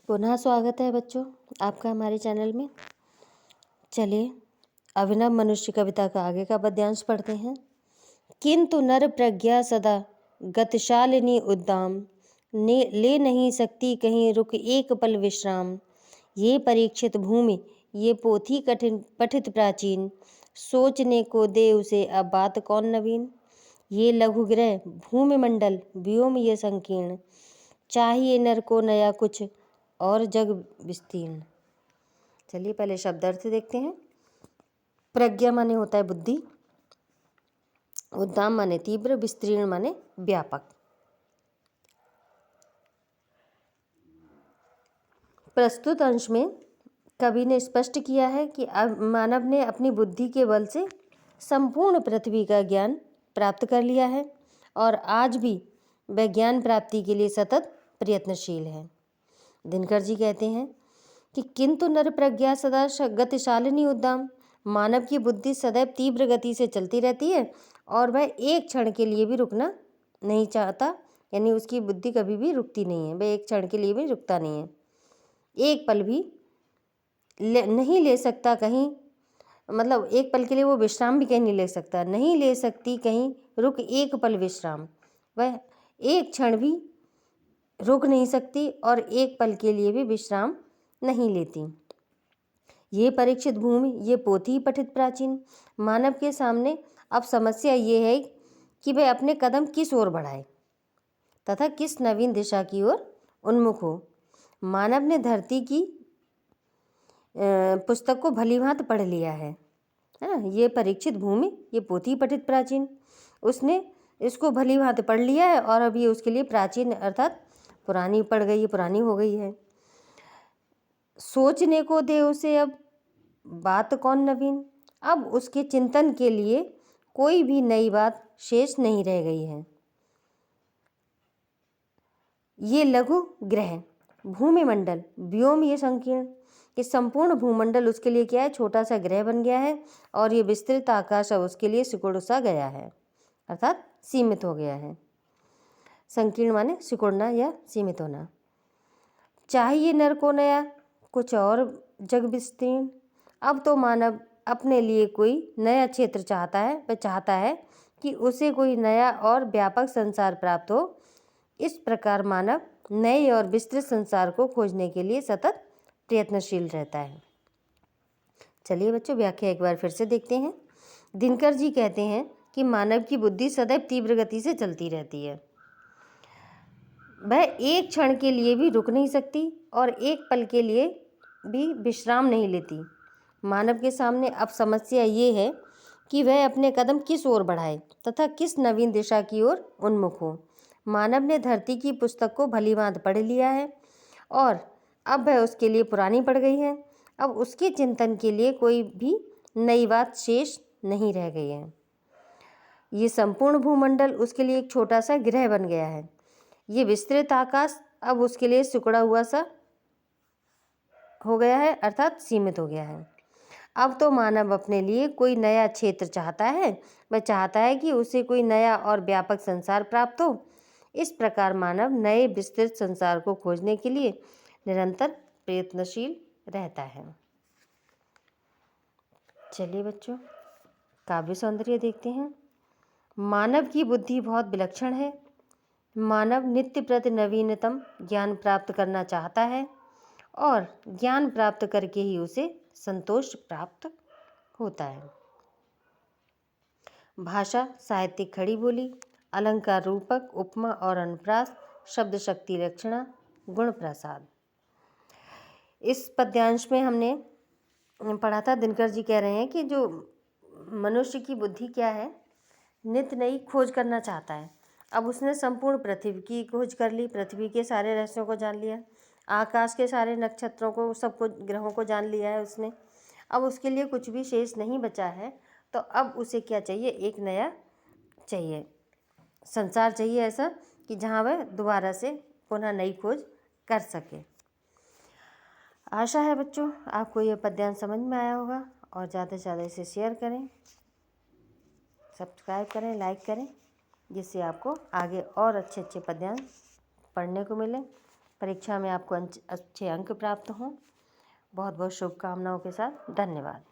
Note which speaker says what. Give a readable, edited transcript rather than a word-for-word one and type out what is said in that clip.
Speaker 1: पुनः स्वागत है बच्चों आपका हमारे चैनल में। चलिए अभिनव मनुष्य कविता का आगे का पद्यांश पढ़ते हैं। किंतु नर प्रज्ञा सदा गतिशालिनी उद्दाम, ले नहीं सकती कहीं रुक एक पल विश्राम। ये परीक्षित भूमि ये पोथी कठिन पठित प्राचीन, सोचने को दे उसे अब बात कौन नवीन। ये लघुग्रह भूमि मंडल व्योम ये संकीर्ण, चाहिए नर को नया कुछ और जग विस्तीर्ण। चलिए पहले शब्दार्थ देखते हैं। प्रज्ञा माने होता है बुद्धि, उद्दाम माने तीव्र, विस्तीर्ण माने व्यापक। प्रस्तुत अंश में कवि ने स्पष्ट किया है कि मानव ने अपनी बुद्धि के बल से संपूर्ण पृथ्वी का ज्ञान प्राप्त कर लिया है और आज भी वह ज्ञान प्राप्ति के लिए सतत प्रयत्नशील है। दिनकर जी कहते हैं कि किंतु नर प्रज्ञा सदा गतिशालिनी उद्दाम, मानव की बुद्धि सदैव तीव्र गति से चलती रहती है और वह एक क्षण के लिए भी रुकना नहीं चाहता, यानी उसकी बुद्धि कभी भी रुकती नहीं है, वह एक क्षण के लिए भी रुकता नहीं है, एक पल भी नहीं ले सकता कहीं, मतलब एक पल के लिए वो विश्राम भी कहीं नहीं ले सकता, नहीं ले सकती कहीं रुक एक पल विश्राम, वह एक क्षण भी रुक नहीं सकती और एक पल के लिए भी विश्राम नहीं लेती। ये परीक्षित भूमि ये पोथी पठित प्राचीन, मानव के सामने अब समस्या ये है कि वह अपने कदम किस ओर बढ़ाए तथा किस नवीन दिशा की ओर उन्मुख हो। मानव ने धरती की पुस्तक को भलीभांत पढ़ लिया है, ये परीक्षित भूमि ये पोथी पठित प्राचीन, उसने इसको भलीभांत पढ़ लिया है और अब ये उसके लिए प्राचीन अर्थात पुरानी पड़ गई है, पुरानी हो गई है। सोचने को दे उसे अब बात कौन नवीन, अब उसके चिंतन के लिए कोई भी नई बात शेष नहीं रह गई है। ये लघु ग्रह भूमिमंडल व्योम ये संकीर्ण, ये संपूर्ण भूमंडल उसके लिए क्या है, छोटा सा ग्रह बन गया है और ये विस्तृत आकाश अब उसके लिए सिकुड़ सा गया है, अर्थात सीमित हो गया है। संकीर्ण माने सिकुड़ना या सीमित होना। चाहिए नर को नया कुछ और जग विस्तीर्ण, अब तो मानव अपने लिए कोई नया क्षेत्र चाहता है, वह चाहता है कि उसे कोई नया और व्यापक संसार प्राप्त हो। इस प्रकार मानव नए और विस्तृत संसार को खोजने के लिए सतत प्रयत्नशील रहता है। चलिए बच्चों व्याख्या एक बार फिर से देखते हैं। दिनकर जी कहते हैं कि मानव की बुद्धि सदैव तीव्र गति से चलती रहती है, वह एक क्षण के लिए भी रुक नहीं सकती और एक पल के लिए भी विश्राम नहीं लेती। मानव के सामने अब समस्या ये है कि वह अपने कदम किस ओर बढ़ाए तथा किस नवीन दिशा की ओर उन्मुख हो। मानव ने धरती की पुस्तक को भलीभांत पढ़ लिया है और अब वह उसके लिए पुरानी पड़ गई है, अब उसके चिंतन के लिए कोई भी नई बात शेष नहीं रह गई है। ये संपूर्ण भूमंडल उसके लिए एक छोटा सा ग्रह बन गया है, ये विस्तृत आकाश अब उसके लिए सिकुड़ा हुआ सा हो गया है, अर्थात सीमित हो गया है। अब तो मानव अपने लिए कोई नया क्षेत्र चाहता है, वह चाहता है कि उसे कोई नया और व्यापक संसार प्राप्त हो। इस प्रकार मानव नए विस्तृत संसार को खोजने के लिए निरंतर प्रयत्नशील रहता है। चलिए बच्चों काव्य सौंदर्य देखते हैं। मानव की बुद्धि बहुत विलक्षण है, मानव नित्य प्रति नवीनतम ज्ञान प्राप्त करना चाहता है और ज्ञान प्राप्त करके ही उसे संतोष प्राप्त होता है। भाषा साहित्यिक खड़ी बोली, अलंकार रूपक, उपमा और अनुप्रास, शब्द शक्ति लक्षणा, गुण प्रसाद। इस पद्यांश में हमने पढ़ा था, दिनकर जी कह रहे हैं कि जो मनुष्य की बुद्धि क्या है, नित्य नई खोज करना चाहता है। अब उसने संपूर्ण पृथ्वी की खोज कर ली, पृथ्वी के सारे रहस्यों को जान लिया, आकाश के सारे नक्षत्रों को, सबको, ग्रहों को जान लिया है उसने। अब उसके लिए कुछ भी शेष नहीं बचा है, तो अब उसे क्या चाहिए, एक नया चाहिए, संसार चाहिए ऐसा कि जहाँ वह दोबारा से पुनः नई खोज कर सके। आशा है बच्चों आपको यह पद्यांश समझ में आया होगा और ज़्यादा से ज़्यादा इसे शेयर करें, सब्सक्राइब करें, लाइक करें, जिससे आपको आगे और अच्छे अच्छे पद्यांश पढ़ने को मिले। परीक्षा में आपको अच्छे अंक प्राप्त हों। बहुत बहुत शुभकामनाओं के साथ धन्यवाद।